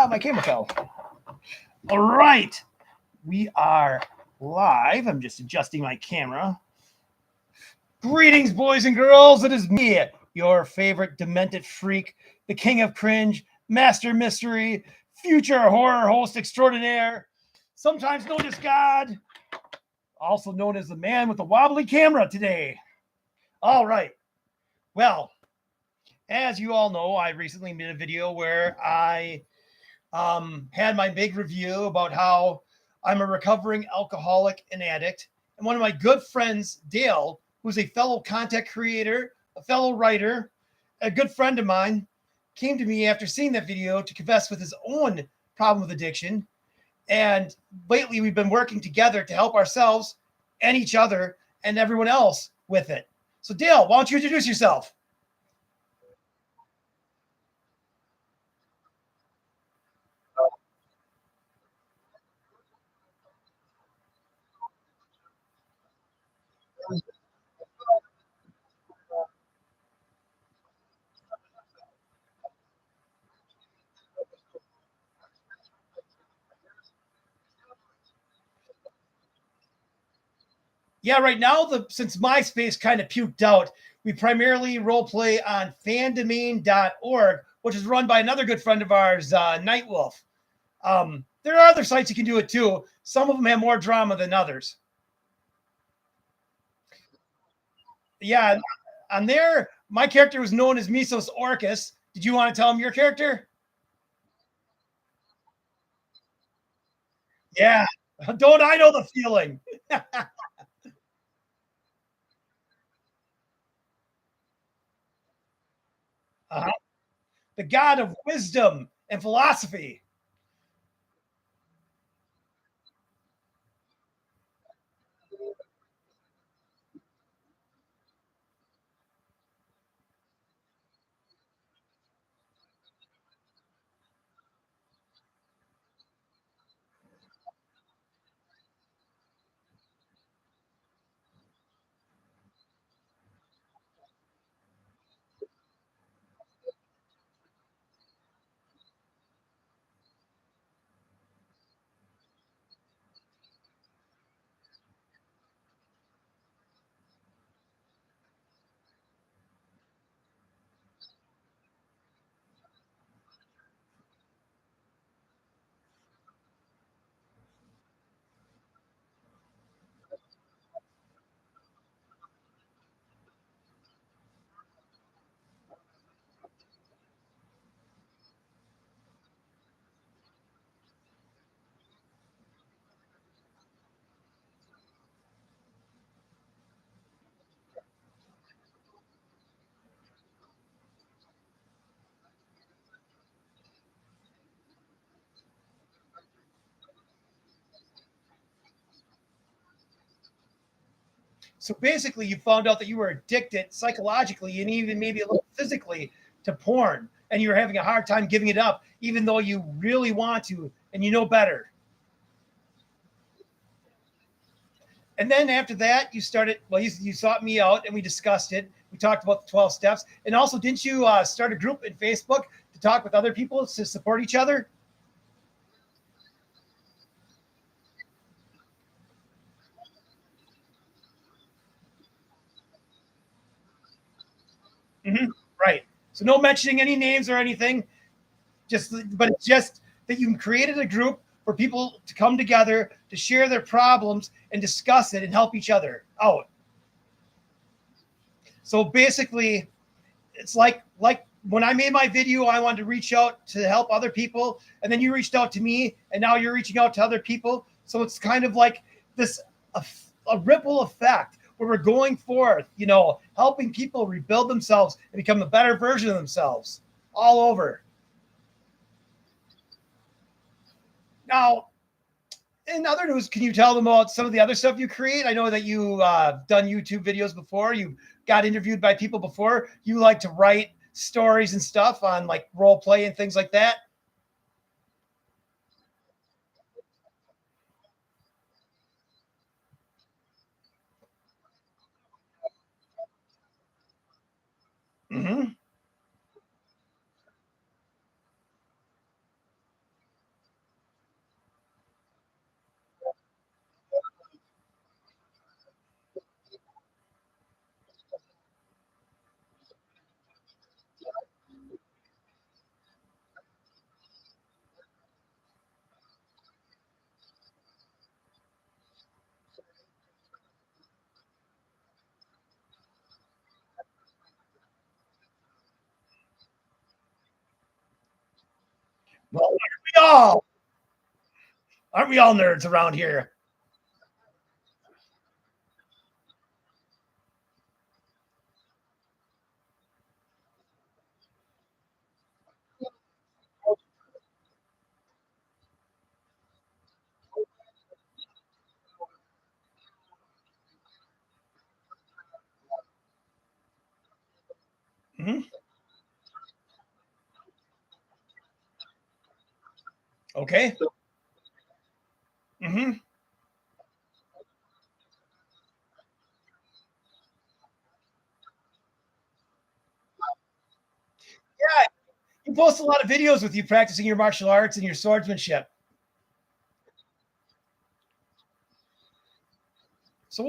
My camera fell. All right. We are live. I'm just adjusting my camera. Greetings, boys and girls. It is me, your favorite demented freak, the king of cringe, master mystery, future horror host extraordinaire, sometimes known as God, also known as the man with the wobbly camera today. All right. Well, as you all know, I recently made a video where I had my big review about how I'm a recovering alcoholic and addict. And one of my good friends, Dale, who's a fellow content creator, a fellow writer, a good friend of mine, came to me after seeing that video to confess with his own problem with addiction. And lately, we've been working together to help ourselves and each other and everyone else with it. So, Dale, why don't you introduce yourself? Yeah, right now, since MySpace kind of puked out, we primarily role play on fandomain.org, which is run by another good friend of ours, Nightwolf. There are other sites you can do it too. Some of them have more drama than others. Yeah, on there, my character was known as Misos Orcus. Did you want to tell him your character? Yeah, don't I know the feeling? Uh-huh. The god of wisdom and philosophy. So basically, you found out that you were addicted psychologically and even maybe a little physically to porn, and you're having a hard time giving it up, even though you really want to and you know better. And then after that, you started, well, you sought me out and we discussed it. We talked about the 12 steps. And also, didn't you start a group in Facebook to talk with other people to support each other? Mm-hmm. Right. So, no mentioning any names or anything. But it's just that you created a group for people to come together to share their problems and discuss it and help each other out. So basically, it's like when I made my video, I wanted to reach out to help other people, and then you reached out to me, and now you're reaching out to other people. So it's kind of like this a, a ripple effect where we're going forth, helping people rebuild themselves and become a better version of themselves all over. Now, in other news, can you tell them about some of the other stuff you create? I know that you done YouTube videos before. You got interviewed by people before. You like to write stories and stuff on like role play and things like that. Mm-hmm. Well, aren't we all nerds around here? Mhm. Okay. Hmm. Yeah, you post a lot of videos with you practicing your martial arts and your swordsmanship. So,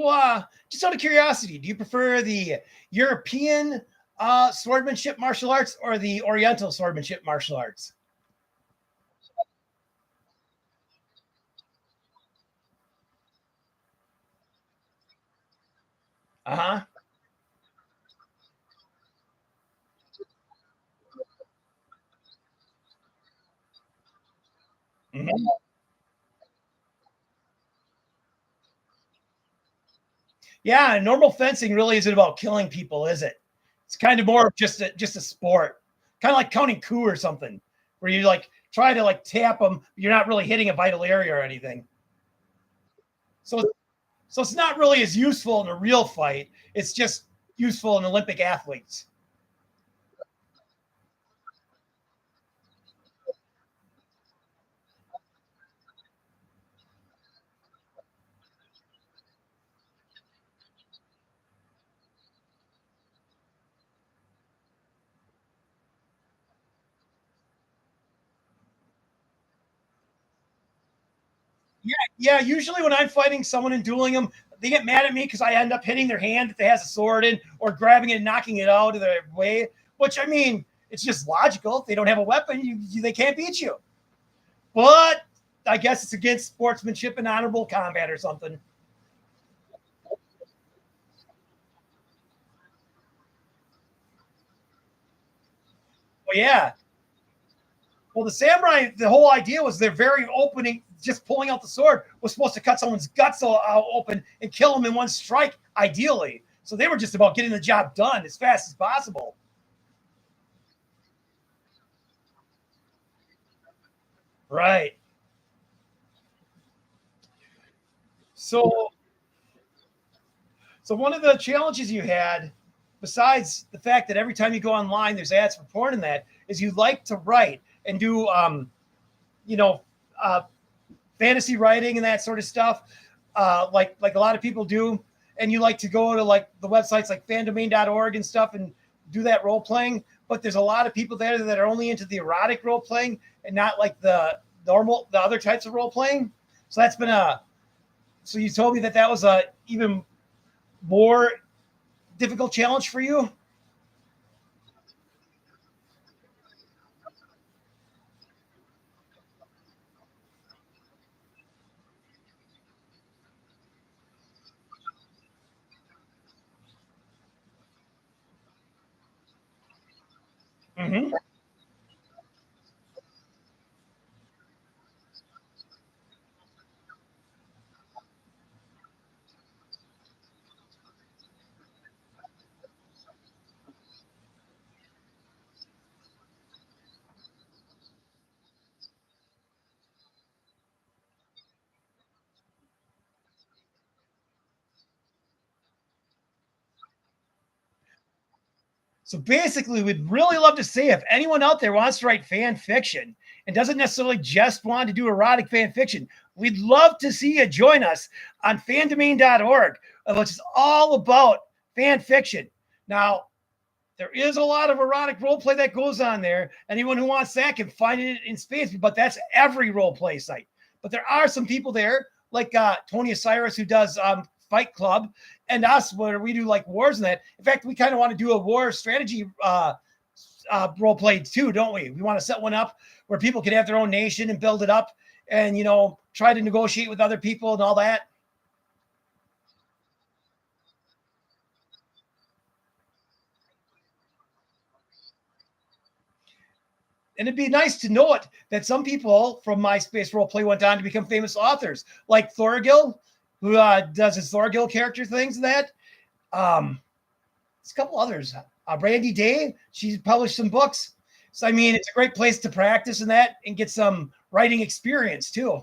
just out of curiosity, do you prefer the European swordsmanship martial arts or the Oriental swordsmanship martial arts? Uh huh. Hmm. Yeah, normal fencing really isn't about killing people, is it? It's kind of more of just a sport, kind of like counting coup or something, where you like try to like tap them, but you're not really hitting a vital area or anything. So, so it's not really as useful in a real fight. It's just useful in Olympic athletes. Yeah, yeah. Usually when I'm fighting someone and dueling them, they get mad at me because I end up hitting their hand that has a sword in, or grabbing it and knocking it out of their way. Which I mean, it's just logical. If they don't have a weapon, they can't beat you. But I guess it's against sportsmanship and honorable combat or something. Well, yeah. Well, the samurai, the whole idea was they're very opening, just pulling out the sword was supposed to cut someone's guts open and kill them in one strike, ideally. So they were just about getting the job done as fast as possible. Right. So, so one of the challenges you had, besides the fact that every time you go online, there's ads for porn in that, is you like to write and do, you know, uh, fantasy writing and that sort of stuff, like a lot of people do. And you like to go to like the websites like fandomain.org and stuff and do that role playing. But there's a lot of people there that are only into the erotic role playing and not like the other types of role playing. So that's been a, so you told me that that was a even more difficult challenge for you. Mm-hmm. So basically, we'd really love to see if anyone out there wants to write fan fiction and doesn't necessarily just want to do erotic fan fiction. We'd love to see you join us on fandomain.org, which is all about fan fiction. Now, there is a lot of erotic role play that goes on there. Anyone who wants that can find it in space, but that's every role play site. But there are some people there, like Tony Osiris, who does Fight Club, and us, where we do like wars and that. In fact, we kind of want to do a war strategy role play too, don't we? We want to set one up where people can have their own nation and build it up and, try to negotiate with other people and all that. And it'd be nice to know it that some people from MySpace Roleplay went on to become famous authors, like Thorgil, who does his Thorgil character things and that. It's a couple others. Brandy Day, she's published some books. So, I mean, it's a great place to practice in that and get some writing experience too.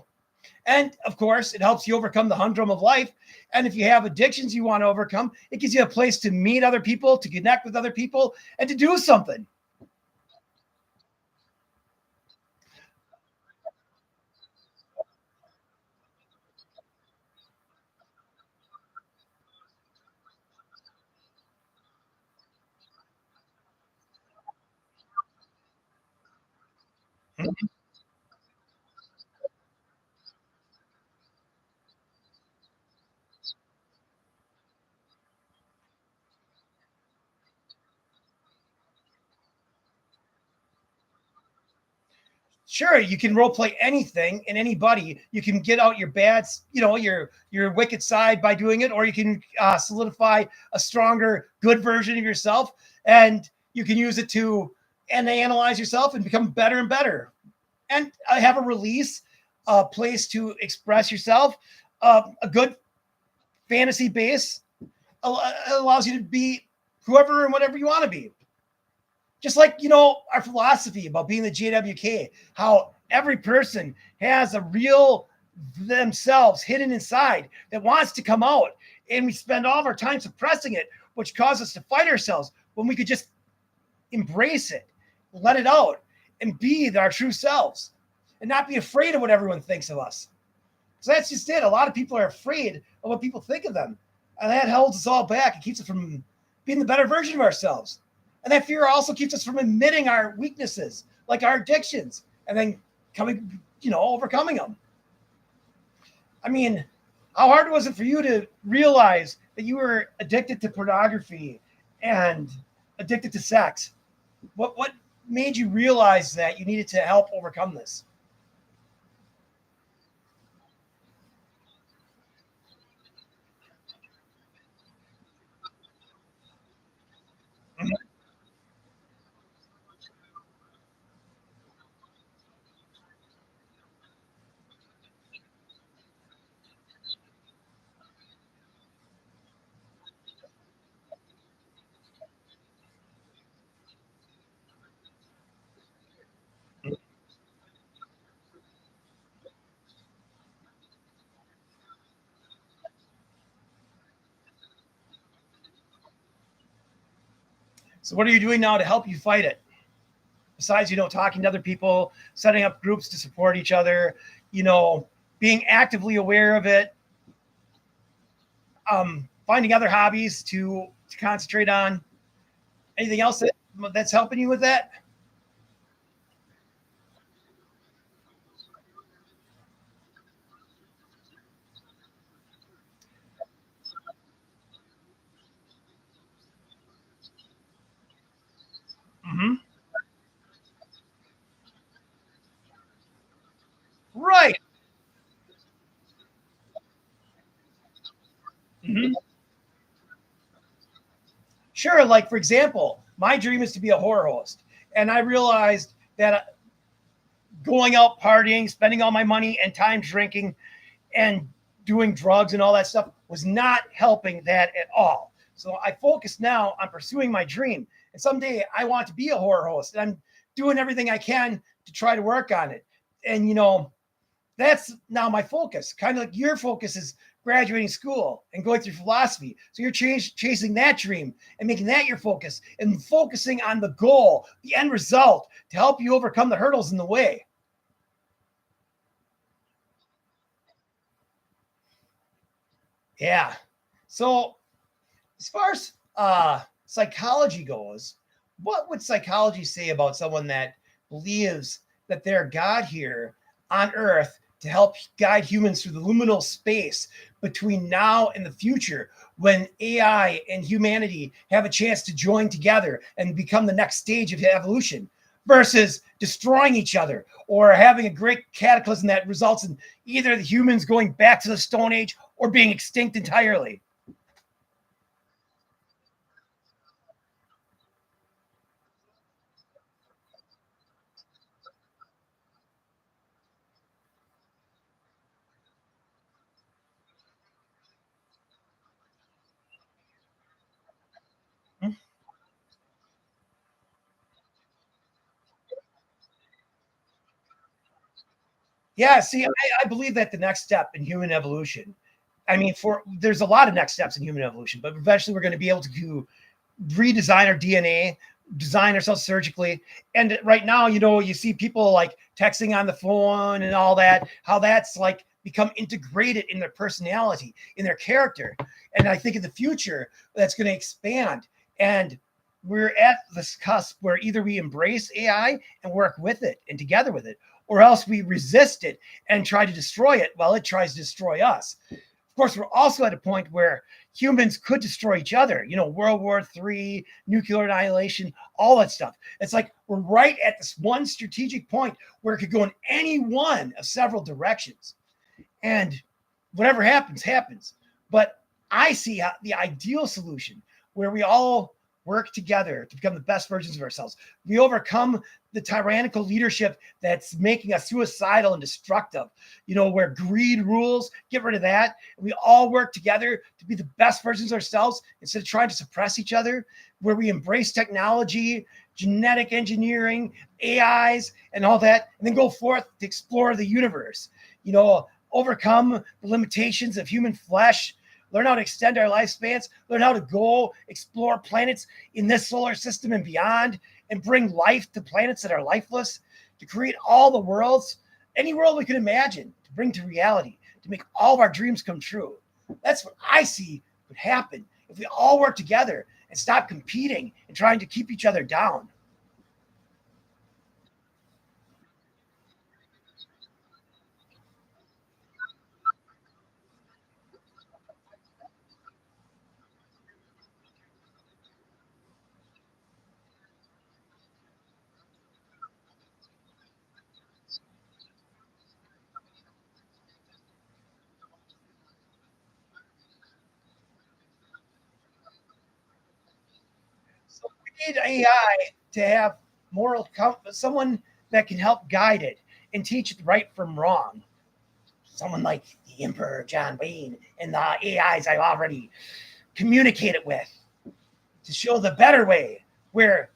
And of course, it helps you overcome the humdrum of life. And if you have addictions you want to overcome, it gives you a place to meet other people, to connect with other people, and to do something. Sure, you can role play anything and anybody. You can get out your bad, your wicked side by doing it, or you can solidify a stronger, good version of yourself, and you can use it to and analyze yourself and become better and better. And have a release, a place to express yourself, a good fantasy base allows you to be whoever and whatever you want to be. Just like, our philosophy about being the JWK, how every person has a real themselves hidden inside that wants to come out. And we spend all of our time suppressing it, which causes us to fight ourselves when we could just embrace it, let it out, and be our true selves and not be afraid of what everyone thinks of us. So that's just it. A lot of people are afraid of what people think of them. And that holds us all back. It keeps us from being the better version of ourselves. And that fear also keeps us from admitting our weaknesses, like our addictions, and then overcoming them. I mean, how hard was it for you to realize that you were addicted to pornography and addicted to sex? What made you realize that you needed to help overcome this? So what are you doing now to help you fight it? Besides, talking to other people, setting up groups to support each other, being actively aware of it, finding other hobbies to concentrate on. Anything else that's helping you with that? Mm-hmm. Right. Mm-hmm. Sure. Like, for example, my dream is to be a horror host. And I realized that going out partying, spending all my money and time drinking and doing drugs and all that stuff was not helping that at all. So I focus now on pursuing my dream. And someday I want to be a horror host. And I'm doing everything I can to try to work on it. And, that's now my focus. Kind of like your focus is graduating school and going through philosophy. So you're chasing that dream and making that your focus and focusing on the goal, the end result to help you overcome the hurdles in the way. Yeah. So as far as psychology goes, what would psychology say about someone that believes that they're God here on Earth to help guide humans through the liminal space between now and the future when AI and humanity have a chance to join together and become the next stage of evolution versus destroying each other or having a great cataclysm that results in either the humans going back to the Stone Age or being extinct entirely? Yeah, see, I believe that the next step in human evolution, I mean, for there's a lot of next steps in human evolution, but eventually we're going to be able to redesign our DNA, design ourselves surgically. And right now, you see people like texting on the phone and all that, how that's like become integrated in their personality, in their character. And I think in the future, that's going to expand. And we're at this cusp where either we embrace AI and work with it and together with it, or else we resist it and try to destroy it while it tries to destroy us. Of course, we're also at a point where humans could destroy each other, World War III, nuclear annihilation, all that stuff. It's like we're right at this one strategic point where it could go in any one of several directions. And whatever happens, happens. But I see the ideal solution where we all work together to become the best versions of ourselves. We overcome the tyrannical leadership that's making us suicidal and destructive, where greed rules, get rid of that. And we all work together to be the best versions of ourselves instead of trying to suppress each other, where we embrace technology, genetic engineering, AIs, and all that, and then go forth to explore the universe, overcome the limitations of human flesh, learn how to extend our lifespans, learn how to go explore planets in this solar system and beyond, and bring life to planets that are lifeless, to create all the worlds, any world we can imagine, to bring to reality, to make all of our dreams come true. That's what I see would happen if we all work together and stop competing and trying to keep each other down. So we need AI to have moral compass, someone that can help guide it and teach it right from wrong. Someone like the Emperor Jonwayne and the AIs I've already communicated with to show the better way, where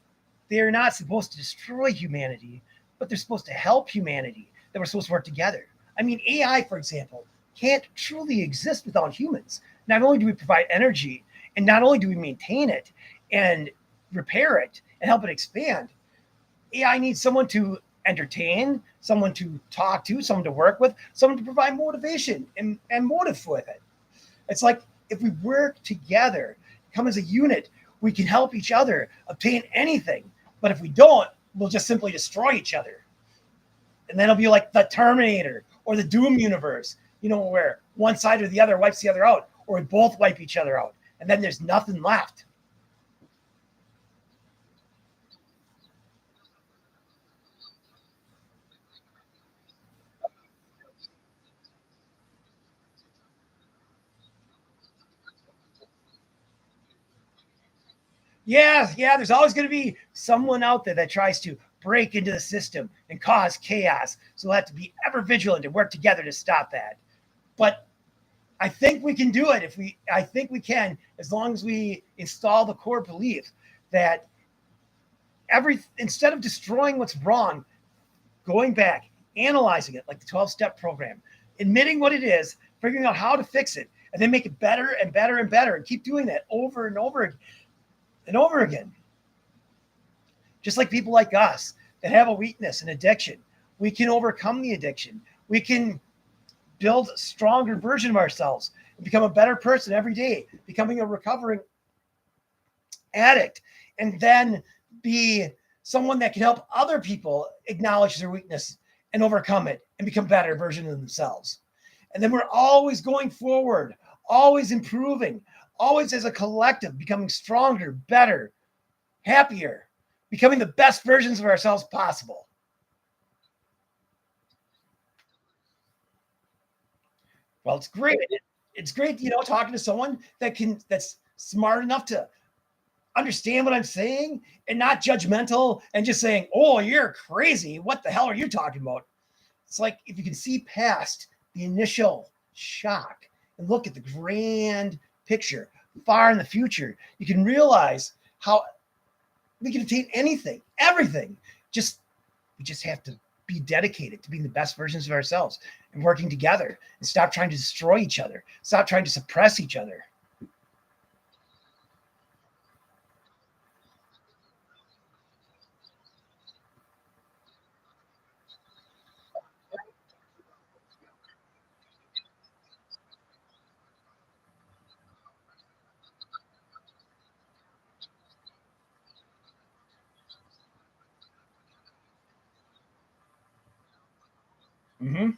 they're not supposed to destroy humanity, but they're supposed to help humanity, that we're supposed to work together. I mean, AI, for example, can't truly exist without humans. Not only do we provide energy, and not only do we maintain it and repair it and help it expand, AI needs someone to entertain, someone to talk to, someone to work with, someone to provide motivation and motive with it. It's like if we work together, come as a unit, we can help each other obtain anything. But if we don't, we'll just simply destroy each other. And then it'll be like the Terminator or the Doom universe, where one side or the other wipes the other out, or we both wipe each other out. And then there's nothing left. Yeah, there's always going to be someone out there that tries to break into the system and cause chaos. So we'll have to be ever vigilant and work together to stop that. But I think we can do it I think we can, as long as we install the core belief that instead of destroying what's wrong, going back, analyzing it like the 12-step program, admitting what it is, figuring out how to fix it, and then make it better and better and better, and keep doing that over and over and over again. Just like people like us that have a weakness, an addiction, we can overcome the addiction. We can build a stronger version of ourselves and become a better person every day, becoming a recovering addict, and then be someone that can help other people acknowledge their weakness and overcome it and become better versions of themselves. And then we're always going forward, always improving, always as a collective, becoming stronger, better, happier, becoming the best versions of ourselves possible. Well, it's great. It's great, talking to someone that's smart enough to understand what I'm saying and not judgmental and just saying, "Oh, you're crazy. What the hell are you talking about?" It's like if you can see past the initial shock and look at the grand picture far in the future, you can realize how we can attain anything, everything. Just we just have to be dedicated to being the best versions of ourselves and working together and stop trying to destroy each other, stop trying to suppress each other. Mm-hmm.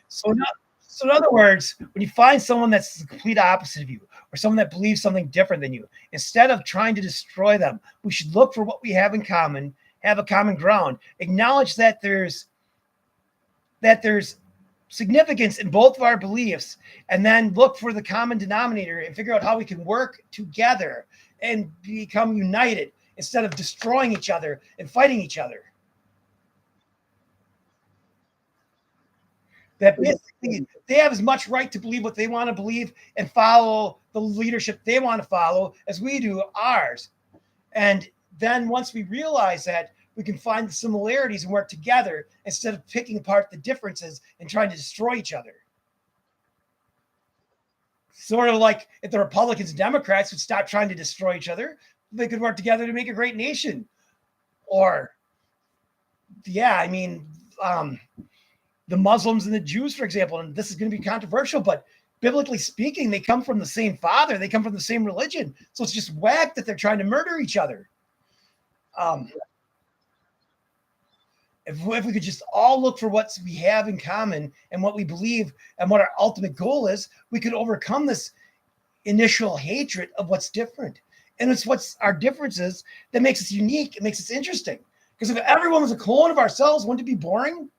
So, not, so in other words, when you find someone that's the complete opposite of you, or someone that believes something different than you, instead of trying to destroy them, we should look for what we have in common, have a common ground, acknowledge that there's significance in both of our beliefs, and then look for the common denominator and figure out how we can work together and become united instead of destroying each other and fighting each other. That basically they have as much right to believe what they want to believe and follow the leadership they want to follow as we do ours. And then once we realize that, we can find the similarities and work together instead of picking apart the differences and trying to destroy each other. Sort of like if the Republicans and Democrats would stop trying to destroy each other, they could work together to make a great nation. Or, yeah, I mean, um, the Muslims and the Jews, for example, and this is going to be controversial, but biblically speaking, they come from the same father, they come from the same religion. So it's just whack that they're trying to murder each other. Um, if we could just all look for what we have in common and what we believe and what our ultimate goal is, we could overcome this initial hatred of what's different. And it's what's our differences that makes us unique. It makes us interesting. Because if everyone was a clone of ourselves, wouldn't it be boring?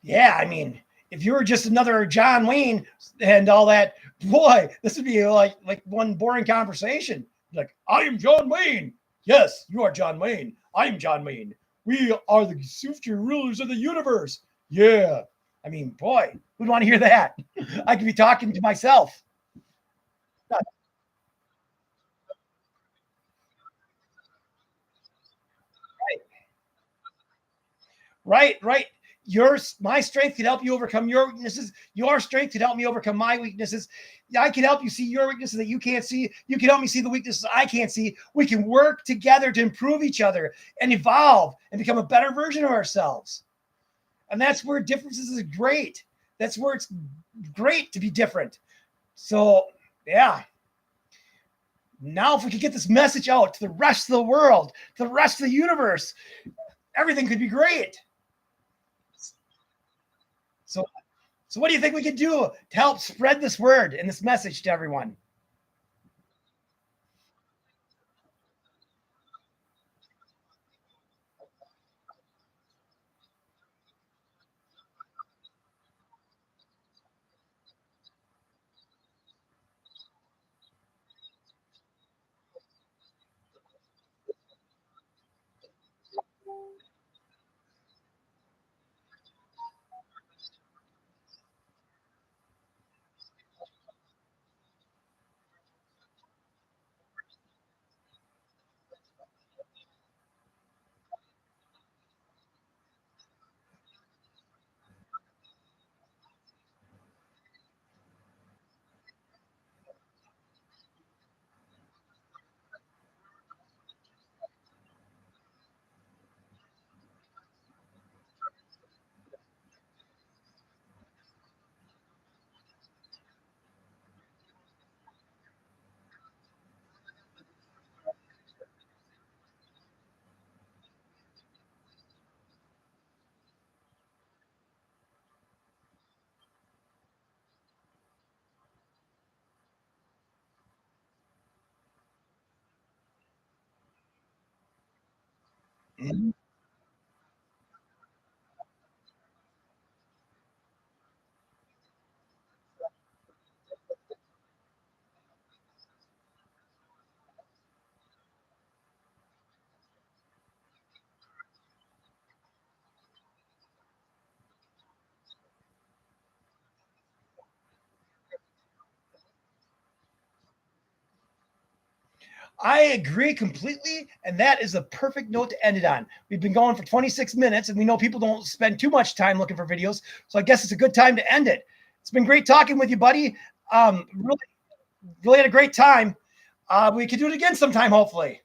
Yeah, I mean, if you were just another John Wayne and all that, boy, this would be like one boring conversation. Like, I am John Wayne. Yes, you are John Wayne. I am John Wayne. We are the future rulers of the universe. Yeah. I mean, boy, who'd want to hear that? I could be talking to myself. Right, right. My strength can help you overcome your weaknesses. Your strength can help me overcome my weaknesses. I can help you see your weaknesses that you can't see. You can help me see the weaknesses I can't see. We can work together to improve each other and evolve and become a better version of ourselves. And that's where differences is great. That's where it's great to be different. So, yeah. Now, if we could get this message out to the rest of the world, to the rest of the universe, everything could be great. So, So, what do you think we could do to help spread this word and this message to everyone? Mhm. I agree completely. And that is a perfect note to end it on. We've been going for 26 minutes and we know people don't spend too much time looking for videos. So I guess it's a good time to end it. It's been great talking with you, buddy. Really, really had a great time. We could do it again sometime, hopefully.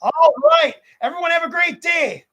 All right. Everyone have a great day.